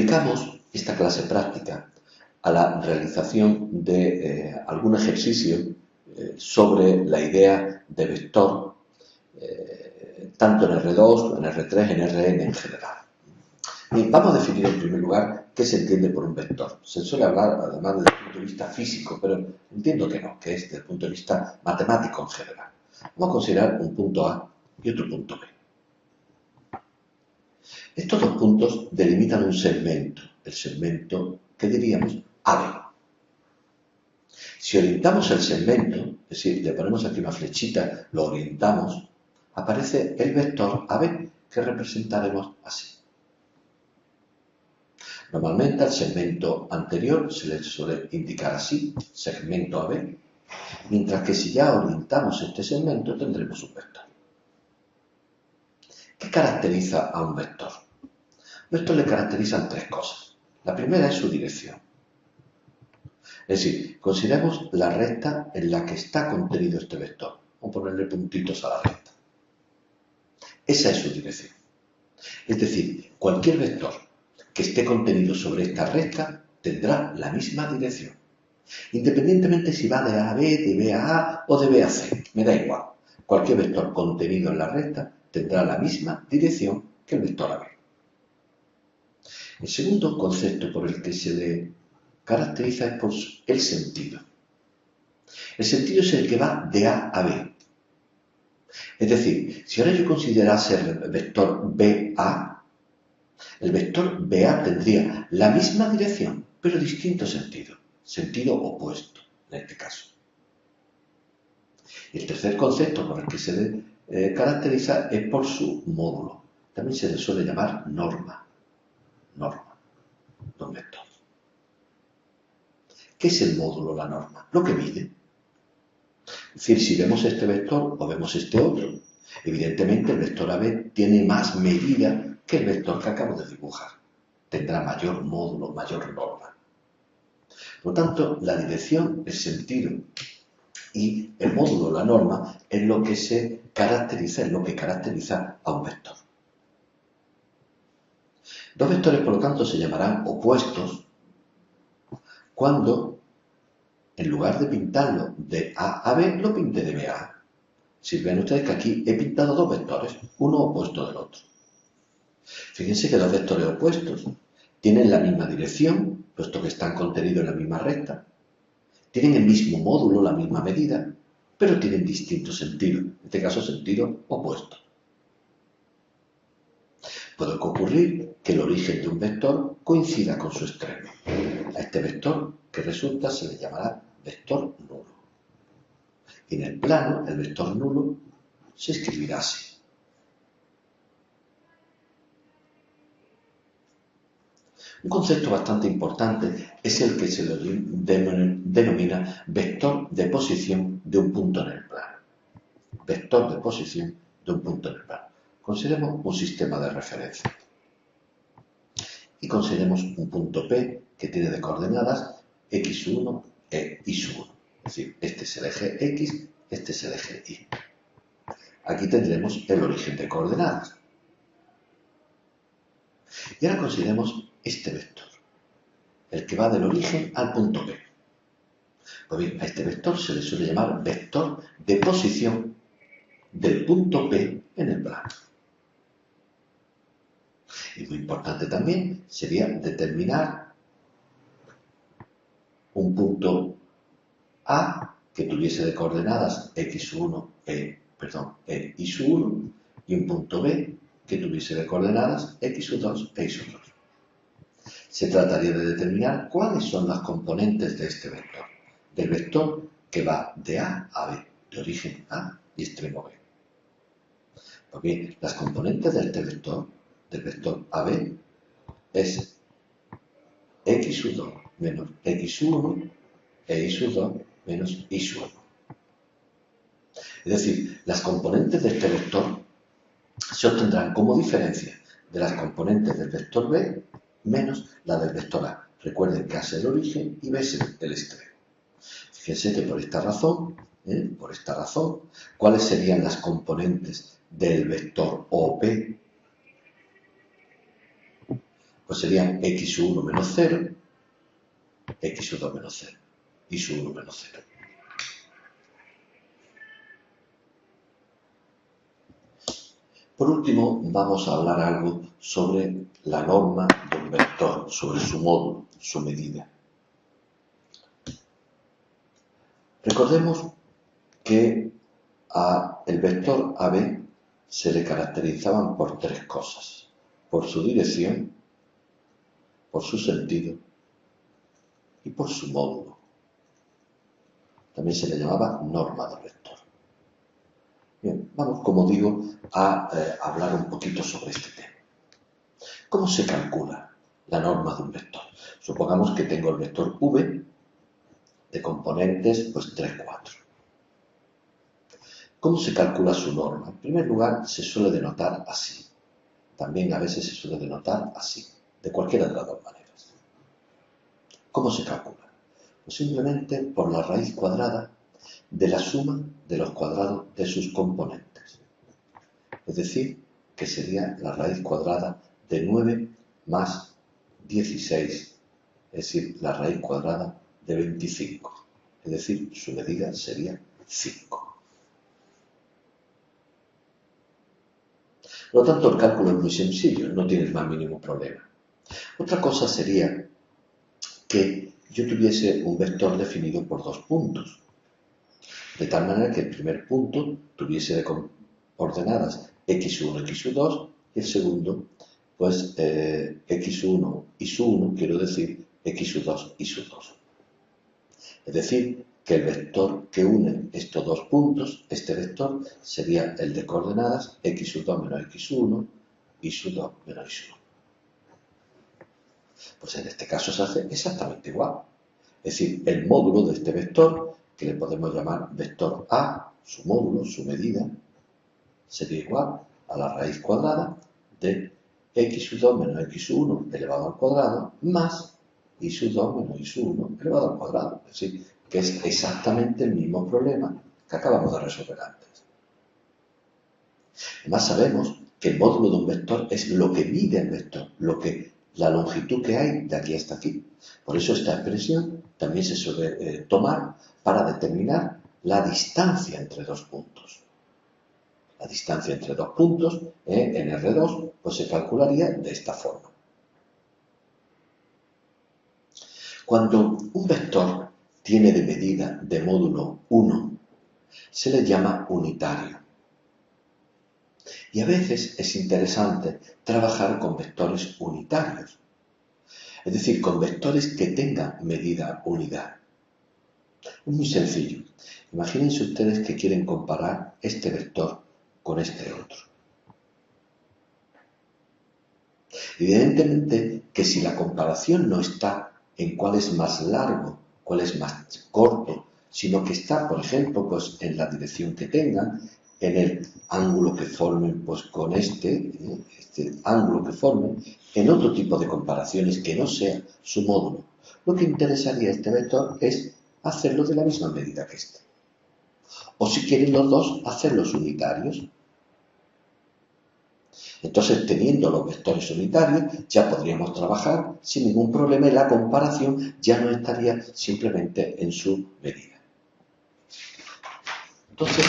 Dedicamos esta clase práctica a la realización de algún ejercicio sobre la idea de vector, tanto en R2, en R3, en Rn en general. Bien, vamos a definir en primer lugar qué se entiende por un vector. Se suele hablar además desde el punto de vista físico, pero entiendo que no, que es desde el punto de vista matemático en general. Vamos a considerar un punto A y otro punto B. Estos dos puntos delimitan un segmento, el segmento que diríamos AB. Si orientamos el segmento, es decir, le ponemos aquí una flechita, lo orientamos, aparece el vector AB, que representaremos así. Normalmente al segmento anterior se le suele indicar así, segmento AB, mientras que si ya orientamos este segmento tendremos un vector. ¿Qué caracteriza a un vector? Un vector le caracterizan tres cosas. La primera es su dirección. Es decir, consideremos la recta en la que está contenido este vector. Vamos a ponerle puntitos a la recta. Esa es su dirección. Es decir, cualquier vector que esté contenido sobre esta recta tendrá la misma dirección. Independientemente si va de A a B, de B a A o de B a C, me da igual. Cualquier vector contenido en la recta tendrá la misma dirección que el vector AB. El segundo concepto por el que se le caracteriza es por el sentido. El sentido es el que va de A a B. Es decir, si ahora yo considerase el vector BA, el vector BA tendría la misma dirección, pero distinto sentido opuesto en este caso. Y el tercer concepto por el que se le caracteriza es por su módulo. También se le suele llamar norma de un vector. ¿Qué es el módulo, la norma? Lo que mide. Es decir, si vemos este vector o vemos este otro, evidentemente el vector AB tiene más medida que el vector que acabo de dibujar. Tendrá mayor módulo, mayor norma. Por lo tanto, la dirección, el sentido y el módulo, la norma, es lo que se caracteriza, es lo que caracteriza a un vector. Dos vectores, por lo tanto, se llamarán opuestos cuando, en lugar de pintarlo de A a B, lo pinte de B a A. Si ven ustedes que aquí he pintado dos vectores, uno opuesto del otro. Fíjense que dos vectores opuestos tienen la misma dirección, puesto que están contenidos en la misma recta, tienen el mismo módulo, la misma medida, pero tienen distinto sentido, en este caso sentido opuesto. Puede ocurrir que el origen de un vector coincida con su extremo. A este vector que resulta se le llamará vector nulo. Y en el plano, el vector nulo se escribirá así. Un concepto bastante importante es el que se lo denomina vector de posición de un punto en el plano. Vector de posición de un punto en el plano. Consideremos un sistema de referencia. Y consideremos un punto P que tiene de coordenadas x1 e y1. Es decir, este es el eje X, este es el eje Y. Aquí tendremos el origen de coordenadas. Y ahora consideremos este vector, el que va del origen al punto P. Pues bien, a este vector se le suele llamar vector de posición del punto P en el plano. Y muy importante también sería determinar un punto A que tuviese de coordenadas x1, e y1 y un punto B que tuviese de coordenadas x2 e y2. Se trataría de determinar cuáles son las componentes de este vector, del vector que va de A a B, de origen A y extremo B. Pues bien, las componentes de este vector, del vector AB, es x1 menos x1 e y2 menos y1. Es decir, las componentes de este vector se obtendrán como diferencia de las componentes del vector B menos la del vector A. Recuerden que A es el origen y B es el extremo. Fíjense que por esta razón, ¿cuáles serían las componentes del vector OP? pues serían x sub 1 menos 0, x sub 2 menos 0 y sub 1 menos 0. Por último, vamos a hablar algo sobre la norma de un vector, sobre su módulo, su medida. Recordemos que el vector AB se le caracterizaban por tres cosas: por su dirección, por su sentido y por su módulo. También se le llamaba norma del vector. Bien, vamos, como digo, a hablar un poquito sobre este tema. ¿Cómo se calcula la norma de un vector? Supongamos que tengo el vector V de componentes pues 3, 4. ¿Cómo se calcula su norma? En primer lugar, se suele denotar así. También a veces se suele denotar así, de cualquiera de las dos maneras. ¿Cómo se calcula? Pues simplemente por la raíz cuadrada de la suma de los cuadrados de sus componentes. Es decir, que sería la raíz cuadrada de 9 más 16, es decir, la raíz cuadrada de 25. Es decir, su medida sería 5. Por lo tanto, el cálculo es muy sencillo, no tienes más mínimo problema. Otra cosa sería que yo tuviese un vector definido por dos puntos, de tal manera que el primer punto tuviese de ordenadas x1, x2, y el segundo, pues x1 y su1, quiero decir x2 y su2. Es decir, que el vector que une estos dos puntos, este vector, sería el de coordenadas x2 menos x1 y su2 menos y1. Pues en este caso se hace exactamente igual. Es decir, el módulo de este vector, que le podemos llamar vector A, su módulo, su medida, sería igual a la raíz cuadrada de x2 menos x1 elevado al cuadrado más y2 menos y1 elevado al cuadrado. Es decir, que es exactamente el mismo problema que acabamos de resolver antes. Además sabemos que el módulo de un vector es lo que mide el vector, la longitud que hay de aquí hasta aquí. Por eso esta expresión también se suele tomar para determinar la distancia entre dos puntos. La distancia entre dos puntos en R2 pues se calcularía de esta forma. Cuando un vector tiene de medida de módulo 1, se le llama unitario. Y a veces es interesante trabajar con vectores unitarios, es decir, con vectores que tengan medida unidad. Es muy sencillo. Imagínense ustedes que quieren comparar este vector con este otro. Evidentemente que si la comparación no está en cuál es más largo, cuál es más corto, sino que está, por ejemplo, pues en la dirección que tengan, en el ángulo que formen pues con este ángulo que formen, en otro tipo de comparaciones que no sea su módulo, lo que interesaría a este vector es hacerlo de la misma medida que este. O si quieren los dos, hacerlos unitarios. Entonces, teniendo los vectores unitarios, ya podríamos trabajar sin ningún problema y la comparación ya no estaría simplemente en su medida. Entonces,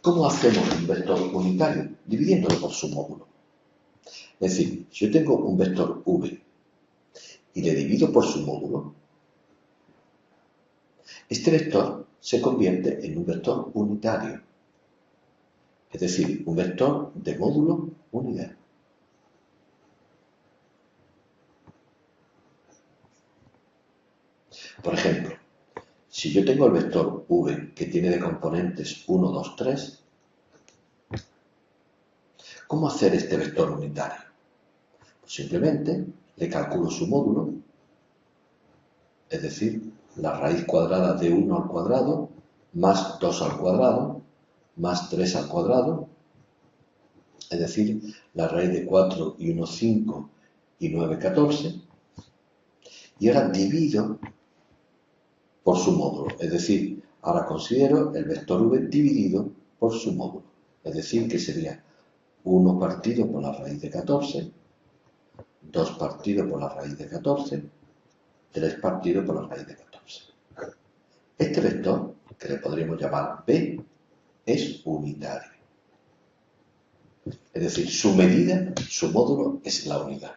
¿cómo hacemos un vector unitario? Dividiéndolo por su módulo. Es decir, si yo tengo un vector v y le divido por su módulo, este vector se convierte en un vector unitario. Es decir, un vector de módulo unidad. Por ejemplo, si yo tengo el vector v que tiene de componentes 1, 2, 3, ¿cómo hacer este vector unitario? Pues simplemente le calculo su módulo, es decir, la raíz cuadrada de 1 al cuadrado más 2 al cuadrado más 3 al cuadrado, es decir, la raíz de 4 y 1, 5 y 9, 14. Y ahora divido por su módulo, es decir, ahora considero el vector v dividido por su módulo, es decir, que sería 1 partido por la raíz de 14, 2 partido por la raíz de 14, 3 partido por la raíz de 14. Este vector, que le podríamos llamar B, es unitario. Es decir, su medida, su módulo es la unidad.